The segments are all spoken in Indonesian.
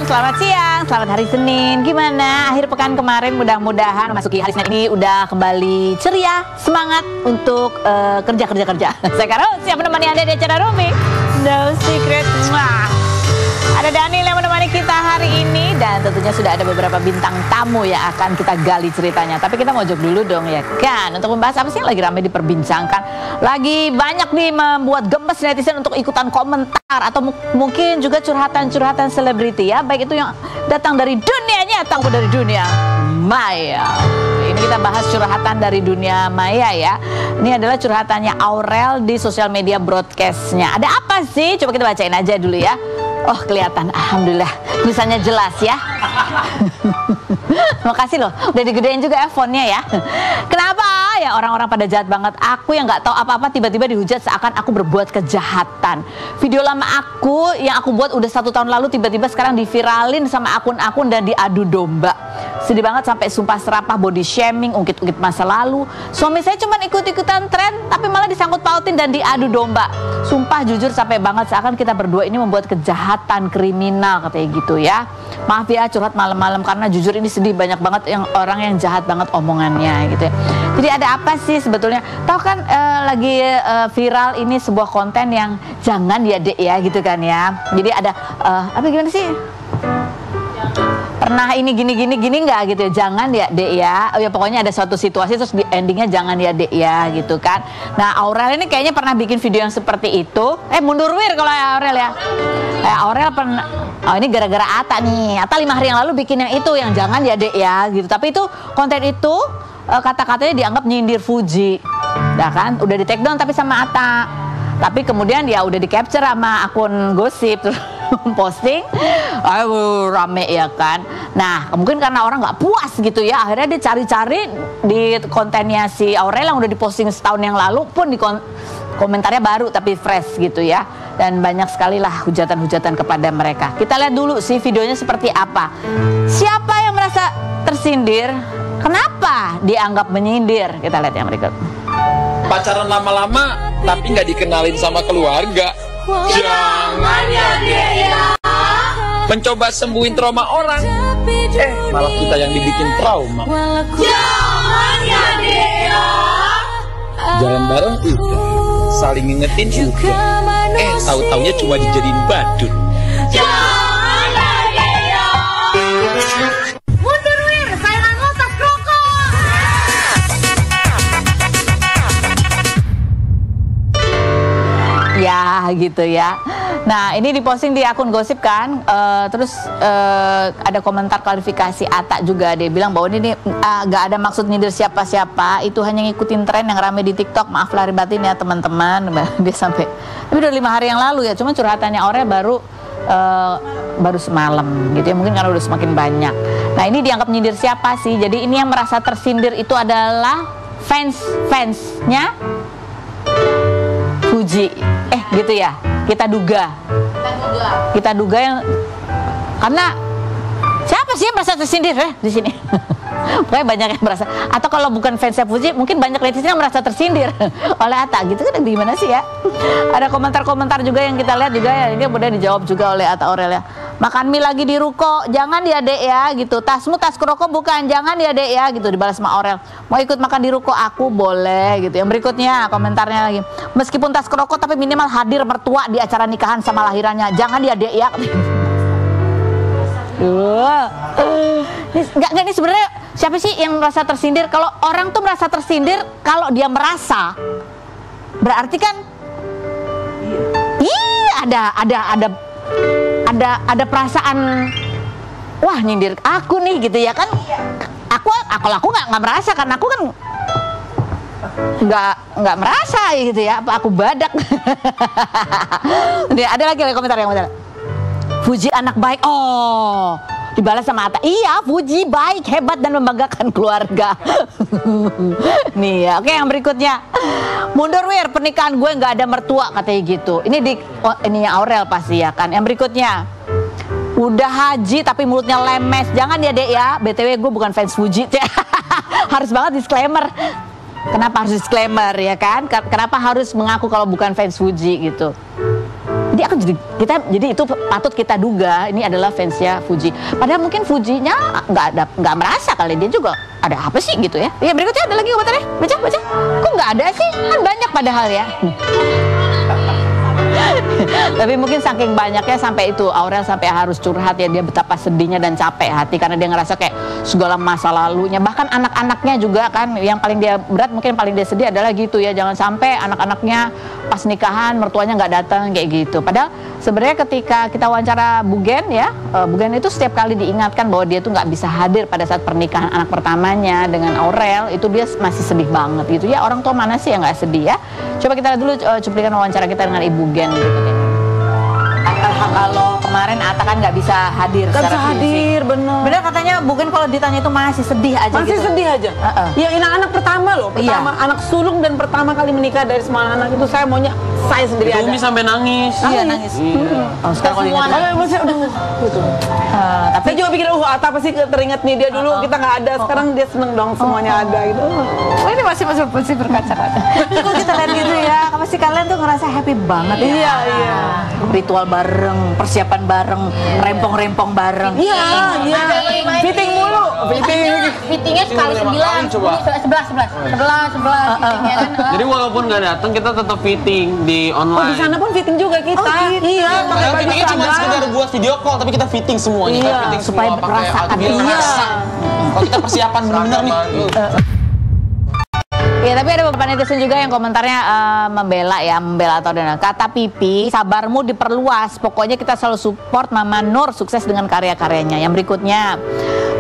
selamat siang, selamat hari Senin. Gimana akhir pekan kemarin? Mudah-mudahan masuki hari Senin ini udah kembali ceria, semangat untuk kerja. Saya Karo, siap menemani Anda di acara Rumi No Secret. Ada Daniel yang menemani kita hari ini, dan tentunya sudah ada beberapa bintang tamu yang akan kita gali ceritanya. Tapi kita mojok dulu dong ya kan, untuk membahas apa sih yang lagi ramai diperbincangkan. Lagi banyak nih membuat gemes netizen untuk ikutan komentar, atau mungkin juga curhatan-curhatan selebriti ya, baik itu yang datang dari dunia nyata maupun dari dunia maya. Ini kita bahas curhatan dari dunia maya ya. Ini adalah curhatannya Aurel di sosial media broadcastnya. Ada apa sih? Coba kita bacain aja dulu ya. Oh, kelihatan, alhamdulillah, tulisannya jelas ya. Makasih loh, udah digedein juga ya fontnya ya. Kenapa ya orang-orang pada jahat banget? Aku yang nggak tahu apa-apa tiba-tiba dihujat seakan aku berbuat kejahatan. Video lama aku yang aku buat udah 1 tahun lalu tiba-tiba sekarang diviralin sama akun-akun dan diadu domba. Sedih banget sampai sumpah serapah, body shaming, ungkit-ungkit masa lalu. Suami saya cuma ikut-ikutan tren tapi malah disangkut pautin dan diadu domba. Sumpah jujur sampai banget seakan kita berdua ini membuat kejahatan kriminal, katanya gitu ya. Maaf ya curhat malam-malam karena jujur ini sedih, banyak banget yang orang yang jahat banget omongannya gitu ya. Jadi ada apa sih sebetulnya? Tahu kan lagi viral ini sebuah konten yang jangan ya dek ya gitu kan ya. Jadi ada apa gimana sih? Pernah ini gini nggak gitu ya, jangan ya dek ya. Oh ya pokoknya ada suatu situasi terus di endingnya jangan ya dek ya gitu kan. Nah Aurel ini kayaknya pernah bikin video yang seperti itu. Mundur wir kalau ya Aurel ya. Aurel pernah, oh ini gara-gara Ata nih. Ata 5 hari yang lalu bikin yang itu, yang jangan ya dek ya gitu. Tapi itu konten itu kata-katanya dianggap nyindir Fuji. Nah kan udah di take down tapi sama Ata. Tapi kemudian ya udah di capture sama akun gosip terus posting, ayo rame ya kan. Nah mungkin karena orang nggak puas gitu ya, akhirnya dia cari-cari di kontennya si Aurel yang udah diposting setahun yang lalu pun di komentarnya baru tapi fresh gitu ya. Dan banyak sekali lah hujatan-hujatan kepada mereka. Kita lihat dulu sih videonya seperti apa. Siapa yang merasa tersindir? Kenapa dianggap menyindir? Kita lihat yang berikut. Pacaran lama-lama tapi nggak dikenalin sama keluarga. Jangan ya dek ya. Mencoba sembuhin trauma orang, malah kita yang dibikin trauma. Jangan ya dek ya. Jalan bareng udah, saling ngingetin juga. Tahu-taunya cuma dijadiin badut. Jangan ya dek ya. Mundur wir, saya nggak mau tas rokok. Ya gitu ya. Nah ini diposting di akun gosip kan. Terus ada komentar klarifikasi Ata juga. Dia bilang bahwa ini gak ada maksud nyindir siapa-siapa, itu hanya ngikutin tren yang rame di TikTok. Maaf lahir batin ya teman-teman. Dia sampai, tapi udah 5 hari yang lalu ya. Cuma curhatannya Aurel baru semalam gitu ya, mungkin karena udah semakin banyak. Nah ini dianggap nyindir siapa sih? Jadi ini yang merasa tersindir itu adalah fansnya Fuji. Gitu ya, kita duga yang karena siapa sih yang merasa tersindir di sini? Pokoknya banyak yang merasa, atau kalau bukan fansnya Fuji mungkin banyak netizen yang merasa tersindir oleh Atta gitu kan. Gimana sih ya? Ada komentar-komentar juga yang kita lihat juga ya, ini udah dijawab juga oleh Atta Aurel ya. Makan mie lagi di ruko, jangan ya dek ya gitu. Tasmu tas rokok bukan, jangan ya dek ya gitu. Dibalas sama Aurel, mau ikut makan di ruko aku boleh gitu. Yang berikutnya komentarnya lagi, meskipun tas rokok tapi minimal hadir mertua di acara nikahan sama lahirannya, jangan ya dek ya. Ini sebenarnya siapa sih yang merasa tersindir? Kalau orang tuh merasa tersindir kalau dia merasa, berarti kan ada perasaan, wah nyindir aku nih gitu ya kan. Kalau aku nggak merasa, karena aku kan nggak merasa gitu ya. Apa aku badak? Ada lagi komentar yang mana? Fuji anak baik. Oh, dibalas sama Atta, iya Fuji baik, hebat dan membanggakan keluarga. Nih ya, oke yang berikutnya, mundur wir, pernikahan gue nggak ada mertua, katanya gitu. Ini ininya Aurel pasti ya kan. Yang berikutnya, udah haji tapi mulutnya lemes, jangan ya dek ya. BTW gue bukan fans Fuji. Harus banget disclaimer. Kenapa harus disclaimer ya kan? Kenapa harus mengaku kalau bukan fans Fuji gitu? Jadi jadi itu patut kita duga ini adalah fansnya Fuji. Padahal mungkin Fujinya nggak merasa kali dia juga ada apa sih gitu ya. Ya berikutnya ada lagi komentarnya. Baca. Kok nggak ada sih? Kan banyak padahal ya. Tapi mungkin saking banyaknya sampai itu Aurel sampai harus curhat ya, dia betapa sedihnya dan capek hati karena dia ngerasa kayak segala masa lalunya, bahkan anak-anaknya juga kan yang paling dia berat, mungkin paling dia sedih adalah gitu ya, jangan sampai anak-anaknya pas nikahan mertuanya nggak datang kayak gitu. Padahal sebenarnya ketika kita wawancara Bugen ya, Bugen itu setiap kali diingatkan bahwa dia tuh nggak bisa hadir pada saat pernikahan anak pertamanya dengan Aurel, itu dia masih sedih banget gitu ya. Orang tua mana sih yang nggak sedih ya? Coba kita lihat dulu cuplikan wawancara kita dengan Ibu Gen berikut ini. Kalau kemarin Atta kan nggak bisa hadir. Nggak bisa hadir, bener. Bener katanya Bugen kalau ditanya itu masih sedih aja. Masih gitu. sedih aja. Ya ini anak pertama loh, anak sulung dan pertama kali menikah dari semua anak itu saya maunya saya sendiri aja. Umi sampai nangis. Iya nangis. Oh, sekarang kalau ingat, masih aduh. Gitu. Tapi saya juga pikir, Atta pasti teringat nih dia dulu kita nggak ada, sekarang dia seneng dong semuanya ada gitu. Ini masih berkaca-kaca. Kalau kita lihat gitu ya, pasti kalian tuh ngerasa happy banget ya. Iya. Ritual bareng, persiapan bareng, rempong-rempong bareng. Iya. Fitting mulu. Fittingnya sekali 9, 11 fittingnya kan. Jadi walaupun nggak datang kita tetap fitting di online. Di sana pun fitting juga kita. Iya, pakai baju Fittingnya cuma sekedar buat video call, tapi kita fitting semuanya. Kita fitting supaya semua pakai merasakan. biar ngerasa. Kalau kita persiapan bener-bener nih. Ya, tapi ada beberapa netizen juga yang komentarnya membela atau dengan kata Pipi, sabarmu diperluas. Pokoknya kita selalu support Mama Nur sukses dengan karya-karyanya. Yang berikutnya,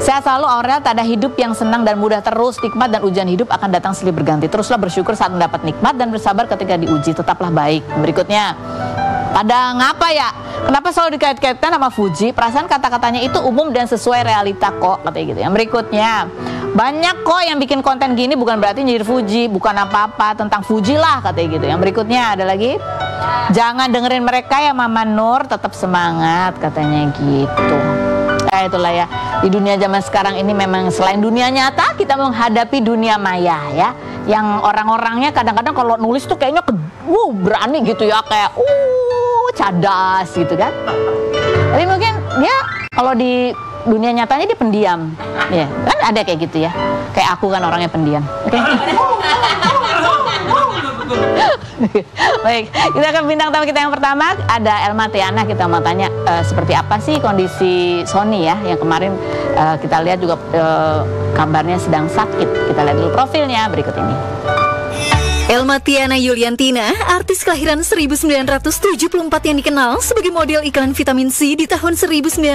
sehat selalu Aurel, tak ada hidup yang senang dan mudah terus. Nikmat dan ujian hidup akan datang silih berganti. Teruslah bersyukur saat mendapat nikmat dan bersabar ketika diuji. Tetaplah baik. Berikutnya, pada ngapa ya? Kenapa selalu dikait-kaitkan sama Fuji? Perasaan kata-katanya itu umum dan sesuai realita kok, katanya gitu. Yang berikutnya, banyak kok yang bikin konten gini bukan berarti nyindir Fuji, bukan apa-apa, tentang Fuji lah, katanya gitu. Yang berikutnya ada lagi, jangan dengerin mereka ya Mama Nur, tetap semangat, katanya gitu. Itulah ya, di dunia zaman sekarang ini memang selain dunia nyata, kita menghadapi dunia maya ya, yang orang-orangnya kadang-kadang kalau nulis tuh kayaknya berani gitu ya, kayak cadas gitu kan. Tapi mungkin dia kalau di dunia nyatanya dia pendiam, ya kan ada kayak gitu ya. Kayak aku kan orangnya pendiam. Oke. Baik, kita akan bintang tamu kita yang pertama ada Elma Tiana. Kita mau tanya seperti apa sih kondisi Sony ya, yang kemarin kita lihat juga kabarnya sedang sakit. Kita lihat dulu profilnya berikut ini. Elma Tiana Yuliantina, artis kelahiran 1974 yang dikenal sebagai model iklan vitamin C di tahun 1994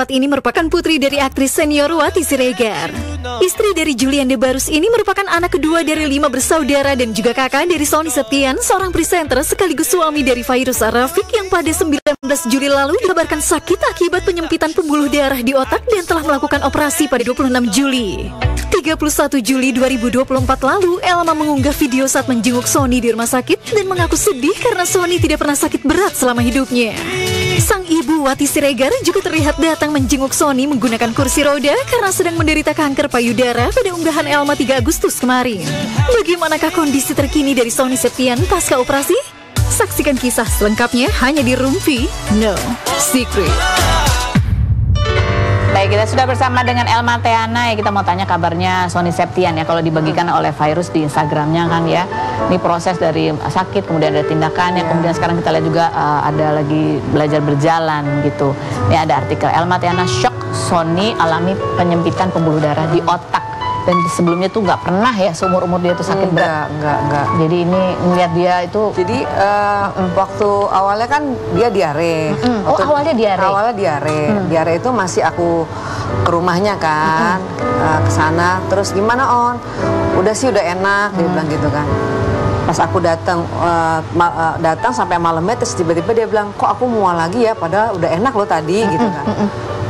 ini merupakan putri dari aktris senior Wati Siregar. Istri dari Julian De Barus ini merupakan anak kedua dari 5 bersaudara dan juga kakak dari Sony Septian, seorang presenter sekaligus suami dari Fairuz Arafik yang pada 19 Juli lalu dikabarkan sakit akibat penyempitan pembuluh darah di otak dan telah melakukan operasi pada 26 Juli. 31 Juli 2024 lalu, Elma mengunggah video saat menjenguk Sony di rumah sakit dan mengaku sedih karena Sony tidak pernah sakit berat selama hidupnya. Sang ibu Wati Siregar juga terlihat datang menjenguk Sony menggunakan kursi roda karena sedang menderita kanker payudara pada unggahan Elma 3 Agustus kemarin. Bagaimanakah kondisi terkini dari Sony Septian pasca operasi? Saksikan kisah selengkapnya hanya di Rumpi No Secret. Baik, kita sudah bersama dengan Elma Tiana ya. Kita mau tanya kabarnya Sony Septian ya. Kalau dibagikan oleh Fairuz di Instagramnya kan ya, ini proses dari sakit kemudian ada tindakannya, kemudian sekarang kita lihat juga ada lagi belajar berjalan gitu. Ini ada artikel Elma Tiana shock Sony alami penyempitan pembuluh darah di otak. Dan sebelumnya tuh nggak pernah ya seumur-umur dia tuh sakit berat. Enggak. Jadi ini ngeliat dia itu. Jadi waktu awalnya kan dia diare. Awalnya diare. Awalnya diare. Diare itu masih aku ke rumahnya kan, ke sana. Terus gimana On? Udah sih udah enak, dia bilang gitu kan. Pas aku datang sampai malamnya, terus tiba-tiba dia bilang, kok aku mual lagi ya? Padahal udah enak loh tadi gitu kan.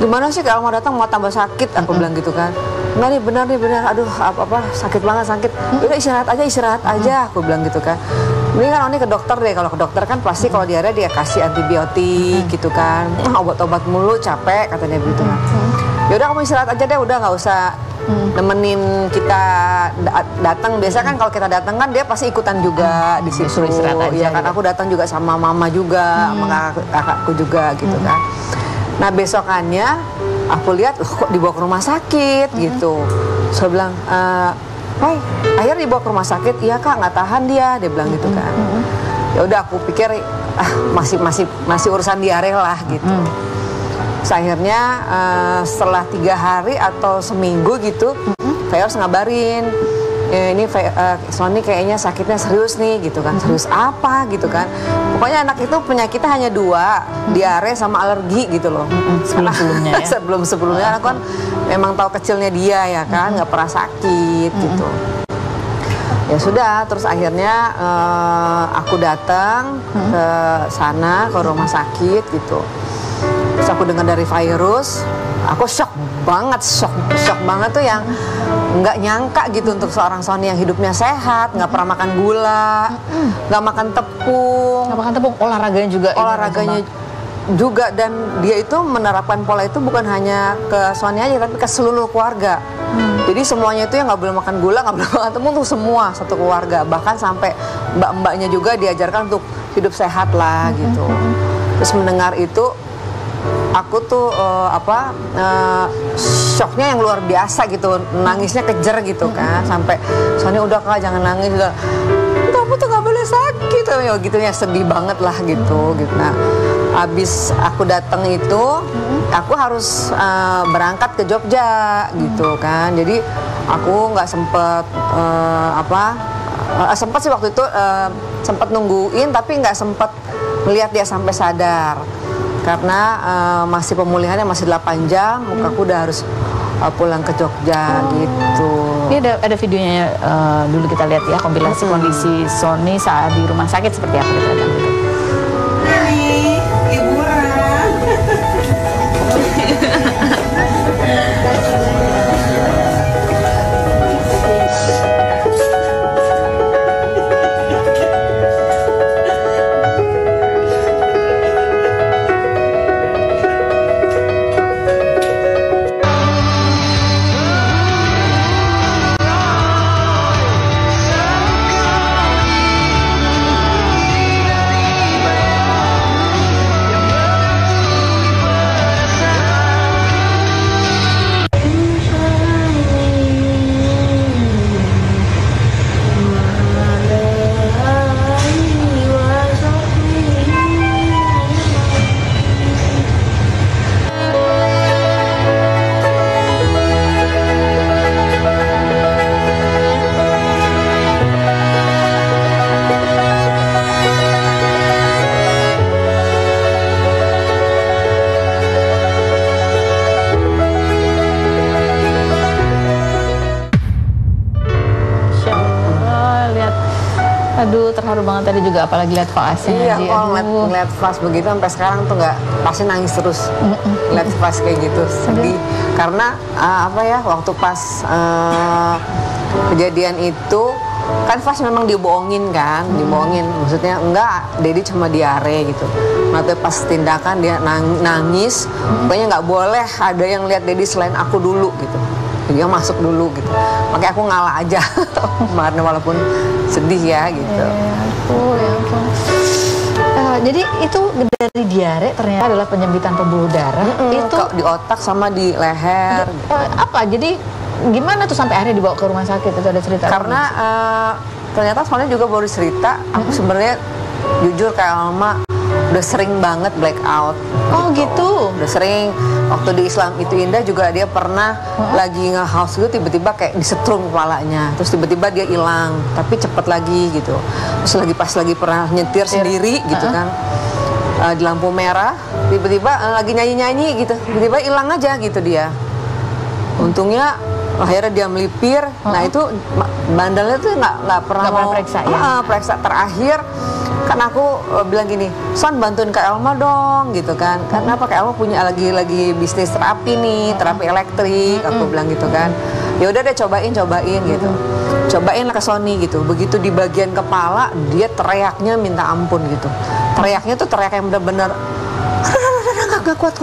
Gimana sih kalau mau datang mau tambah sakit? Aku bilang gitu kan. Enggak nih, benar. Aduh, apa sakit banget, sakit. Udah istirahat aja, aku bilang gitu kan. Ini kan Oni ke dokter deh. Kalau ke dokter kan pasti kalau diare dia kasih antibiotik gitu kan. Obat-obat mulu, capek katanya gitu kan. Ya udah kamu istirahat aja deh, udah nggak usah nemenin kita datang. Biasa kan kalau kita datang kan dia pasti ikutan juga di situ. Disuruh istirahat aja Ya kan, gitu. aku datang juga sama mama juga, sama kakakku juga gitu kan. Nah besokannya aku lihat kok dibawa ke rumah sakit gitu. Saya bilang, "Hai, akhirnya dibawa ke rumah sakit." "Iya Kak, nggak tahan dia bilang gitu kan. Ya udah aku pikir masih urusan diare lah gitu. Terus akhirnya setelah 3 hari atau seminggu gitu, Fayors ngabarin, ini Sony kayaknya sakitnya serius nih gitu kan. Serius apa gitu kan. Pokoknya anak itu penyakitnya hanya 2, diare sama alergi gitu loh. Sebelum-sebelumnya ya. Sebelum-sebelumnya aku kan memang tahu kecilnya dia ya kan, nggak pernah sakit gitu. Ya sudah, terus akhirnya aku datang ke sana, ke rumah sakit gitu. Terus aku dengar dari virus, aku shock banget tuh yang nggak nyangka gitu untuk seorang Sony yang hidupnya sehat, nggak pernah makan gula, nggak makan tepung, olahraganya juga dan dia itu menerapkan pola itu bukan hanya ke Sony aja tapi ke seluruh keluarga. Jadi semuanya itu yang nggak boleh makan gula, nggak boleh makan tepung tuh semua satu keluarga, bahkan sampai mbak-mbaknya juga diajarkan untuk hidup sehat lah gitu. Terus mendengar itu aku tuh shocknya yang luar biasa gitu, nangisnya kejer gitu kan, sampai Sony udah Kak jangan nangis, udah kamu tuh nggak boleh sakit, ya gitu ya, sedih banget lah gitu. Nah abis aku datang itu aku harus berangkat ke Jogja gitu kan, jadi aku nggak sempet sempet sih waktu itu sempet nungguin tapi nggak sempet melihat dia sampai sadar karena masih pemulihannya masih 8 jam, aku udah harus pulang ke Jogja gitu. Ini ada videonya dulu kita lihat ya, kompilasi kondisi Sony saat di rumah sakit seperti apa kita lihat dulu. Aduh, terharu banget tadi juga, apalagi lihat Fasnya. Iya, kalau ngeliat Fas begitu sampai sekarang tuh nggak, pasti nangis terus. Lihat Fas kayak gitu, sedih. Karena waktu pas kejadian itu kan Fas memang dibohongin kan, dibohongin. Maksudnya enggak, Dedi cuma diare gitu. Nah, tapi pas tindakan dia nangis, pokoknya nggak boleh ada yang lihat Dedi selain aku dulu gitu. Dia masuk dulu gitu, makanya aku ngalah aja kemarin walaupun sedih ya gitu. Ya ampun. Jadi itu dari diare ternyata adalah penyempitan pembuluh darah. Itu di otak sama di leher. Apa? Jadi gimana tuh sampai akhirnya dibawa ke rumah sakit? Itu ada cerita? Karena ternyata soalnya juga baru cerita, aku sebenarnya jujur kayak Alma udah sering banget blackout. Oh gitu. Udah sering. Waktu di Islam Itu Indah juga dia pernah lagi nge-house gitu, tiba-tiba kayak disetrum kepalanya, terus tiba-tiba dia hilang, tapi cepet lagi gitu. Terus pas lagi pernah nyetir sendiri gitu kan, di lampu merah, tiba-tiba lagi nyanyi-nyanyi gitu, tiba-tiba hilang aja gitu dia. Untungnya akhirnya dia melipir. Nah itu bandelnya tuh nggak pernah periksa ya. Periksa terakhir. Kan aku bilang gini, Son bantuin Kak Elma dong gitu kan, karena apa, Kak Elma punya lagi bisnis terapi nih, terapi elektrik, aku bilang gitu kan. Ya udah deh cobain gitu, cobain lah ke Sony gitu. Begitu di bagian kepala dia teriaknya minta ampun gitu, teriaknya tuh teriak yang bener-bener nggak kuat.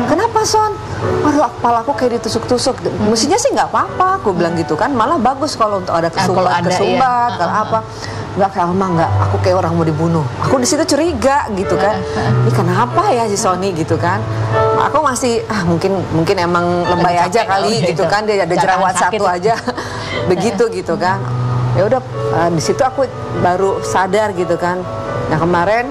Kenapa Son? Aduh, kepala aku kayak ditusuk-tusuk. Mestinya sih nggak apa-apa, aku bilang gitu kan. Malah bagus kalau untuk ada kesumbat, kalau apa. Nggak, kayak Alma nggak. Aku kayak orang mau dibunuh. Aku di situ curiga gitu kan. Ini kenapa ya si Sony gitu kan? Aku masih mungkin emang lebay aja kali gitu kan. Dia ada jerawat satu aja, begitu gitu kan. Ya udah, di situ aku baru sadar gitu kan. Nah kemarin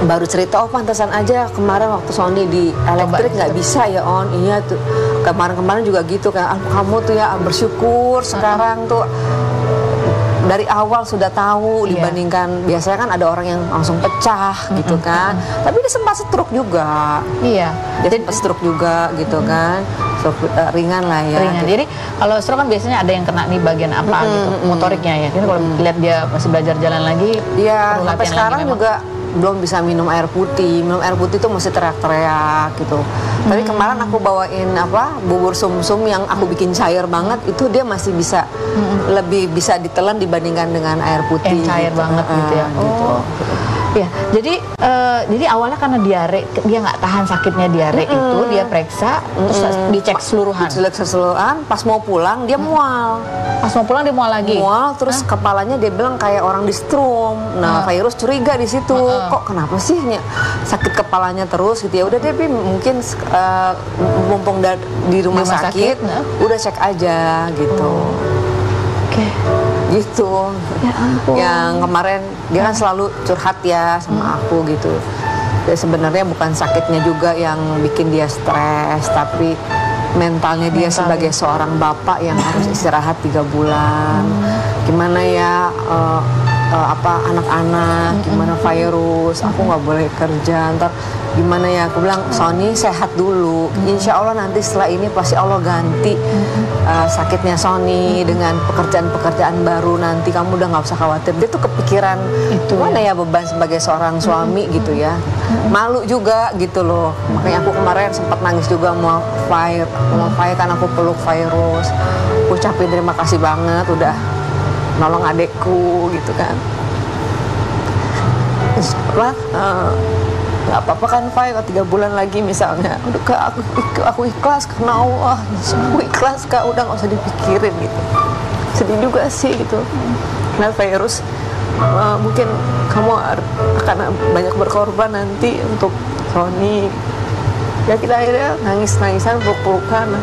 baru cerita, oh pantasan aja kemarin waktu Sony di elektrik nggak bisa ya On. Iya tuh kemarin juga gitu kan. Kamu tuh ya bersyukur sekarang tuh dari awal sudah tahu dibandingkan biasanya kan ada orang yang langsung pecah gitu kan. Tapi dia sempat stroke juga. Iya. Dia sempat stroke juga gitu kan. Stroke ringan lah ya. Ringan. Gitu. Jadi kalau stroke kan biasanya ada yang kena nih bagian apa gitu, motoriknya ya. Jadi kalau lihat dia masih belajar jalan lagi, iya. Sampai sekarang juga belum bisa minum air putih. Minum air putih itu mesti teriak-teriak gitu. Tapi kemarin aku bawain bubur sumsum yang aku bikin cair banget, itu dia masih bisa lebih bisa ditelan dibandingkan dengan air putih. Cair gitu. banget gitu ya. Gitu. Ya, jadi awalnya karena diare, dia nggak tahan sakitnya diare itu, dia periksa, terus dicek keseluruhan. Dicek keseluruhan, pas mau pulang dia mual. Pas mau pulang dia mual lagi. Mual, terus kepalanya dia bilang kayak orang di strum. Nah, virus curiga di situ. Kok kenapa sih sakit kepalanya terus gitu ya? Udah deh, mungkin mumpung di rumah sakit, udah cek aja gitu. Oke. Gitu. Ya ampun. Yang kemarin dia kan selalu curhat ya sama aku gitu. Ya, sebenarnya bukan sakitnya juga yang bikin dia stres, tapi mentalnya dia sebagai seorang bapak yang harus istirahat 3 bulan. Gimana ya anak-anak, gimana virus, aku nggak boleh kerja, ntar gimana ya, aku bilang Sony sehat dulu, insya Allah nanti setelah ini pasti Allah ganti sakitnya Sony dengan pekerjaan-pekerjaan baru, nanti kamu udah nggak usah khawatir. Dia tuh kepikiran itu mana ya beban sebagai seorang suami gitu ya, malu juga gitu loh. Makanya aku kemarin sempat nangis juga mau fire kan, aku peluk virus, ucapin terima kasih banget udah nolong adekku gitu kan. Nggak apa-apa kan Fai, 3 bulan lagi misalnya, udah aku ikhlas karena Allah, aku ikhlas Kak, udah nggak usah dipikirin gitu. Sedih juga sih gitu, karena virus mungkin kamu akan banyak berkorban nanti untuk Sony. Ya kita akhirnya nangis-nangisan, peluk-pelukan,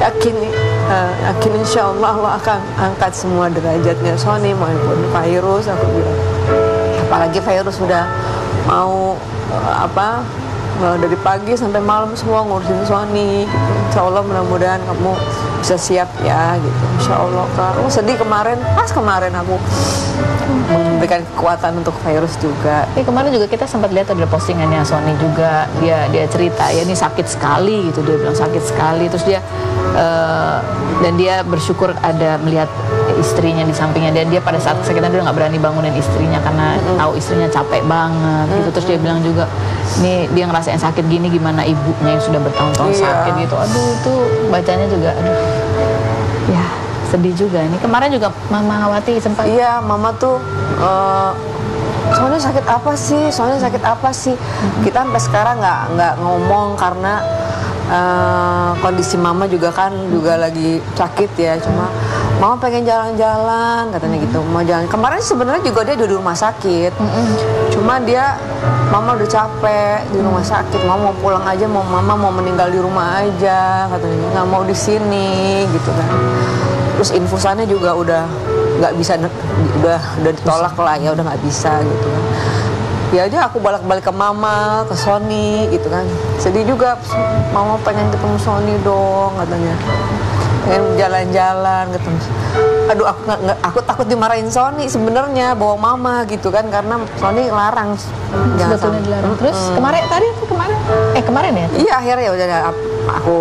yakin insya Allah Allah akan angkat semua derajatnya Sony maupun virus. Aku bilang, apalagi virus sudah mau dari pagi sampai malam semua ngurusin Sony gitu. Insya Allah mudah-mudahan kamu bisa siap ya gitu. Insya Allah Kak. Aku sedih kemarin aku memberikan kekuatan untuk virus juga. Kemarin juga kita sempat lihat ada postingannya Sony juga, dia cerita ya ini sakit sekali gitu, dia bilang sakit sekali, terus dia dan dia bersyukur ada melihat istrinya di sampingnya, dan dia pada saat kesakitan dia nggak berani bangunin istrinya karena tahu istrinya capek banget gitu. Terus dia bilang juga nih dia ngerasain sakit gini, gimana ibunya yang sudah bertahun-tahun sakit gitu. Aduh, itu bacanya juga aduh ya sedih juga. Ini kemarin juga Mama Hawati sempat. Iya, Mama tuh Soalnya sakit apa sih? Kita sampai sekarang nggak ngomong karena kondisi Mama juga kan lagi sakit ya. Cuma Mama pengen jalan-jalan katanya gitu, mau jalan. Kemarin sebenarnya juga dia di rumah sakit. Cuma Mama udah capek di rumah sakit, Mama mau pulang aja, Mama mau meninggal di rumah aja katanya, nggak mau di sini gitu kan. Terus infusannya juga udah nggak bisa, udah ditolak lah ya, udah nggak bisa gitu kan. Ya aja aku balik ke Mama, ke Sony gitu kan. Sedih juga, Mama pengen ketemu Sony dong katanya, pengen jalan-jalan ketemu. Aduh, aku takut dimarahin Sony sebenarnya bawa Mama gitu kan, karena Sony larang. Sebetulnya dilarang. Terus kemarin ya? Iya, akhirnya ya udah aku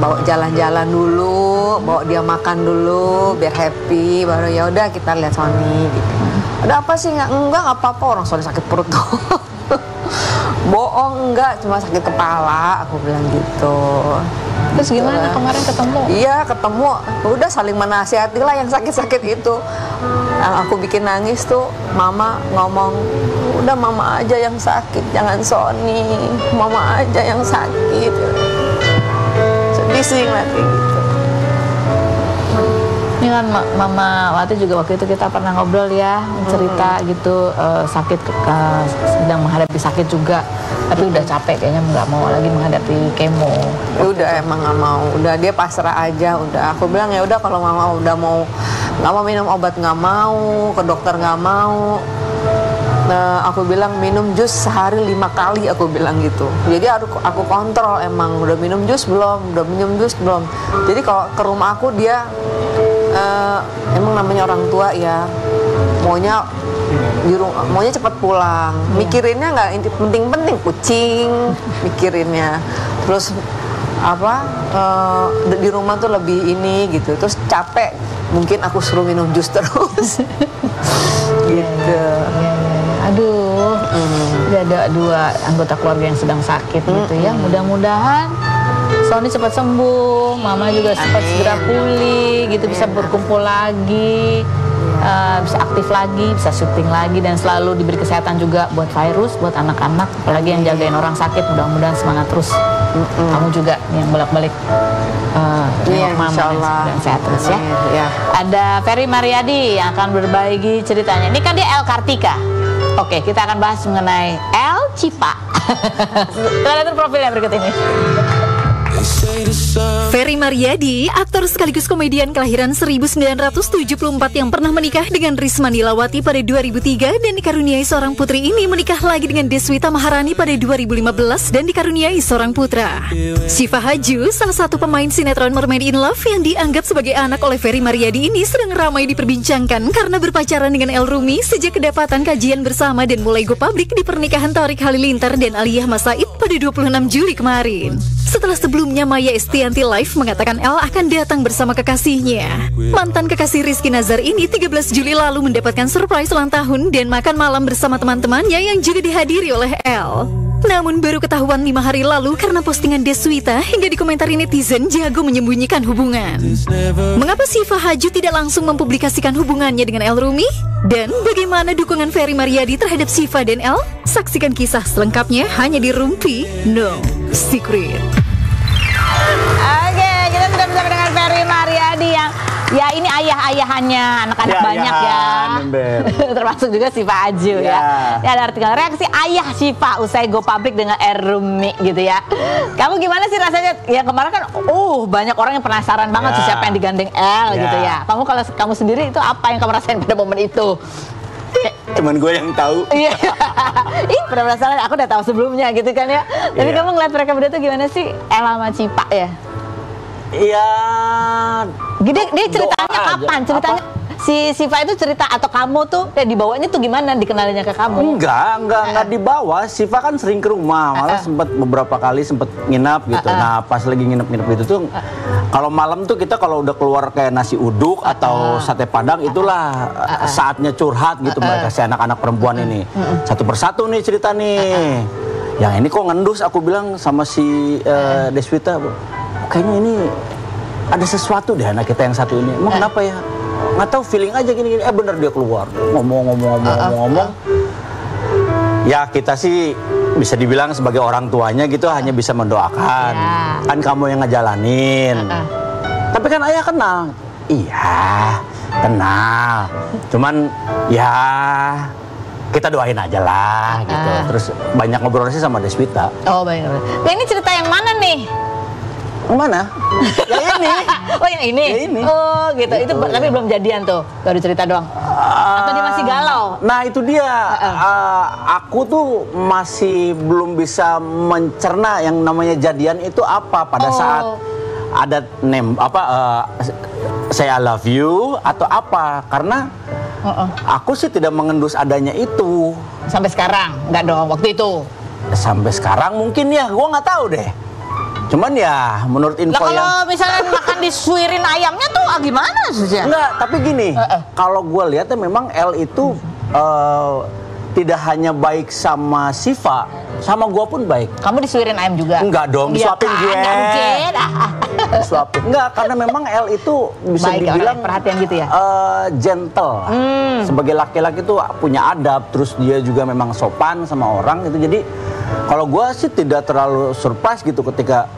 bawa jalan-jalan dulu, bawa dia makan dulu biar happy, baru ya udah kita lihat Sony gitu. Ada apa sih? Enggak apa-apa, orang Sony sakit perut tuh. Bohong, enggak, cuma sakit kepala, aku bilang gitu. Terus gimana kemarin ketemu? Iya, ketemu, udah saling menasihati lah yang sakit-sakit itu. yang aku bikin nangis tuh mama ngomong, udah mama aja yang sakit, jangan Sony, mama aja yang sakit. Sedih sih ngeliat kayak gitu. Ini kan Mama Wati juga waktu itu kita pernah ngobrol ya, cerita gitu, sakit, sedang menghadapi sakit juga, tapi udah capek kayaknya nggak mau lagi menghadapi kemo. Udah emang nggak mau, udah dia pasrah aja, udah. Aku bilang ya udah kalau mama udah mau nggak mau minum obat, nggak mau ke dokter, nggak mau. Nah, aku bilang minum jus sehari 5 kali, aku bilang gitu. Jadi aku kontrol emang udah minum jus belum, udah minum jus belum. Jadi kalau ke rumah aku dia emang namanya orang tua ya, maunya cepat pulang, mikirinnya nggak penting-penting, kucing mikirinnya. Terus apa di rumah tuh lebih ini gitu, terus capek mungkin aku suruh minum jus terus. Gitu. Aduh, ada 2 anggota keluarga yang sedang sakit gitu ya. Mudah-mudahan Sony cepat sembuh, Mama juga cepat segera pulih gitu, bisa berkumpul lagi, bisa aktif lagi, bisa syuting lagi, dan selalu diberi kesehatan juga buat Virus, buat anak-anak, apalagi yang jagain orang sakit. Mudah-mudahan semangat terus. Kamu juga yang bolak-balik nengok Mama dan sehat terus ya. Ada Ferry Mariadi yang akan berbagi ceritanya. Ini kan dia El Kartika. Oke, kita akan bahas mengenai El Cipa. Kita lihat profilnya berikut ini. Ferry Mariadi, aktor sekaligus komedian kelahiran 1974 yang pernah menikah dengan Risma Nilawati pada 2003 dan dikaruniai seorang putri ini menikah lagi dengan Deswita Maharani pada 2015 dan dikaruniai seorang putra. Syifa Haju, salah satu pemain sinetron Mermaid in Love yang dianggap sebagai anak oleh Ferry Mariadi ini sedang ramai diperbincangkan karena berpacaran dengan El Rumi sejak kedapatan kajian bersama dan mulai go publik di pernikahan Tariq Halilintar dan Aliyah Masaid pada 26 Juli kemarin. Setelah sebelumnya Maya Estianti Live mengatakan El akan datang bersama kekasihnya. Mantan kekasih Rizky Nazar ini 13 Juli lalu mendapatkan surprise ulang tahun dan makan malam bersama teman-temannya yang juga dihadiri oleh El. Namun baru ketahuan 5 hari lalu karena postingan Deswita hingga dikomentari netizen jago menyembunyikan hubungan. Mengapa Syifa Haju tidak langsung mempublikasikan hubungannya dengan El Rumi? Dan bagaimana dukungan Ferry Mariadi terhadap Syifa dan El? Saksikan kisah selengkapnya hanya di Rumpi No Secret. Oke, kita sudah bersama dengan Ferry Mariadi yang ya ini ayah-ayahannya anak-anak ya, banyak ya. Termasuk juga Syifa Haju ya. Ya ada artikel reaksi ayah Syifa usai go public dengan El Rumi gitu ya. Kamu gimana sih rasanya? Ya kemarin kan banyak orang yang penasaran banget siapa yang digandeng El gitu ya. Kamu kalau kamu sendiri itu apa yang kamu rasain pada momen itu? Cuman gue yang tahu. Iya. Ih, pada penasaran, aku udah tahu sebelumnya gitu kan ya. Tapi kamu ngeliat mereka berdua tuh gimana sih? El sama Cipa ya? Iya. Dia ceritanya kapan? Ceritanya si Syifa itu cerita atau kamu tuh dibawanya tuh gimana dikenalinya ke kamu? Enggak dibawa. Syifa kan sering ke rumah, malah beberapa kali sempat nginap gitu. Nah, pas lagi nginep gitu tuh kalau malam tuh kita kalau udah keluar kayak nasi uduk atau sate padang itulah saatnya curhat gitu mereka si anak-anak perempuan ini. Satu persatu nih cerita nih. Yang ini kok ngendus, aku bilang sama si Deswita, kayaknya ini ada sesuatu deh anak kita yang satu ini. Emang kenapa ya? Nggak tahu, feeling aja gini-gini. Bener dia keluar ngomong. Ya kita sih bisa dibilang sebagai orang tuanya gitu hanya bisa mendoakan. Kan kamu yang ngejalanin. Tapi kan ayah kenal. Iya, kenal. Cuman ya kita doain aja lah gitu. Terus banyak ngobrol sih sama Deswita. Oh banyak. Nah, ini cerita yang mana nih? Yang mana? Yang ini. Oh yang ini? Yang ini. Oh gitu. Itu tapi belum jadian tuh, baru cerita doang. Atau dia masih galau? Nah itu dia. Aku tuh masih belum bisa mencerna yang namanya jadian itu apa pada saat ada saya love you atau apa, karena aku sih tidak mengendus adanya itu. Sampai sekarang? Enggak dong, waktu itu? Sampai sekarang mungkin ya, gue nggak tahu deh. Cuman ya menurut info kalau misalnya makan disuirin ayamnya tuh gimana sih? Enggak, tapi gini, kalau gue lihatnya memang El itu tidak hanya baik sama Siva, sama gua pun baik. Kamu disuirin ayam juga? Enggak dong, Iya disuapin kan, gue. nggak mungkin. Suapin. Enggak, karena memang El itu bisa Baik, dibilang orang perhatian gitu ya? Gentle. Sebagai laki-laki tuh punya adab, terus dia juga memang sopan sama orang gitu. Jadi kalau gua sih tidak terlalu surprise gitu ketika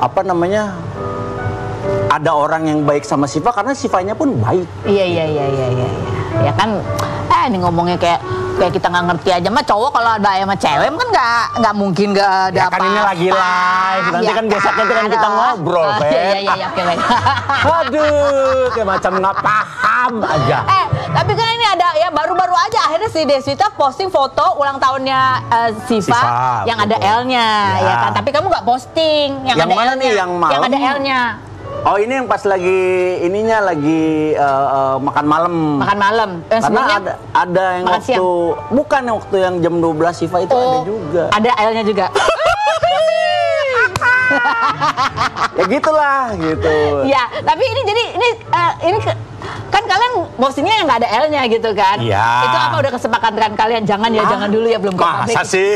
apa namanya, ada orang yang baik sama Siva karena Sivanya pun baik. Iya. Ya kan, ini ngomongnya kayak kita nggak ngerti aja. Mah cowok kalau ada ayam sama cewek kan nggak mungkin nggak ada Ya apa. kan ini lagi live, nanti kan biasanya kan kita ngobrol, Fe. Iya, oke baik. Aduh, kayak macam nggak paham aja. Tapi kan ini ada ya baru-baru aja akhirnya si Deswita posting foto ulang tahunnya Siva yang ada L-nya, ya kan. Tapi kamu nggak posting yang Yang ada mana L-nya. nih, yang malam? Yang ada L-nya. Oh, ini yang pas lagi makan malam. Makan malam. Yang Karena sebelumnya ada yang makan waktu siang. bukan yang waktu yang jam 12 Siva itu ada juga. Ada L-nya juga. Ya gitulah gitu. Ya, tapi ini jadi ini kan kalian postingnya yang nggak ada L-nya gitu kan? Iya. Itu apa udah kesepakatan kalian? Jangan dulu ya, belum ke publik. Masa sih?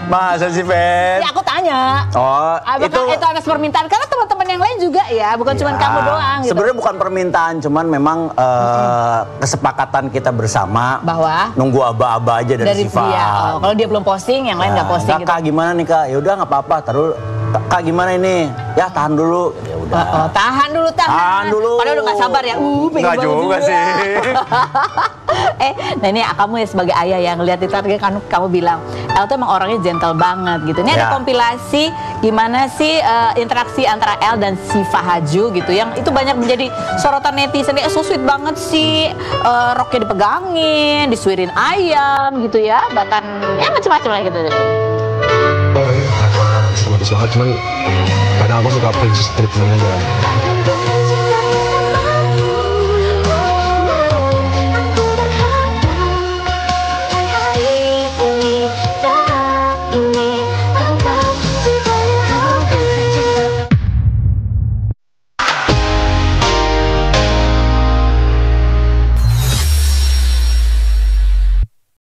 Masa sih, Fen? Ya aku tanya. Oh, Apakah itu atas permintaan? Karena teman-teman yang lain juga ya, bukan cuma kamu doang gitu. Sebenarnya bukan permintaan, cuman memang kesepakatan kita bersama Bahwa nunggu aba-aba aja dari Siva. dia. Oh, kalau dia belum posting, yang lain nggak posting gitu. Kak, gimana nih Kak? Ya udah nggak apa-apa, taruh. Kak gimana ini? Ya tahan dulu. Ya udah. Tahan dulu. Tahan dulu. Padahal udah gak sabar ya. Pengen Nggak banget juga sih. Nah ini kamu ya sebagai ayah yang lihat itu kan kamu bilang El tuh emang orangnya gentle banget gitu. Ini ada kompilasi gimana sih interaksi antara El dan Siva Haju gitu, yang itu banyak menjadi sorotan netizen. So sweet banget sih, roknya dipegangin, disuirin ayam gitu ya, bahkan ya macam-macam lah gitu. Sama banget, cuman kadang aku suka princess treatment aja.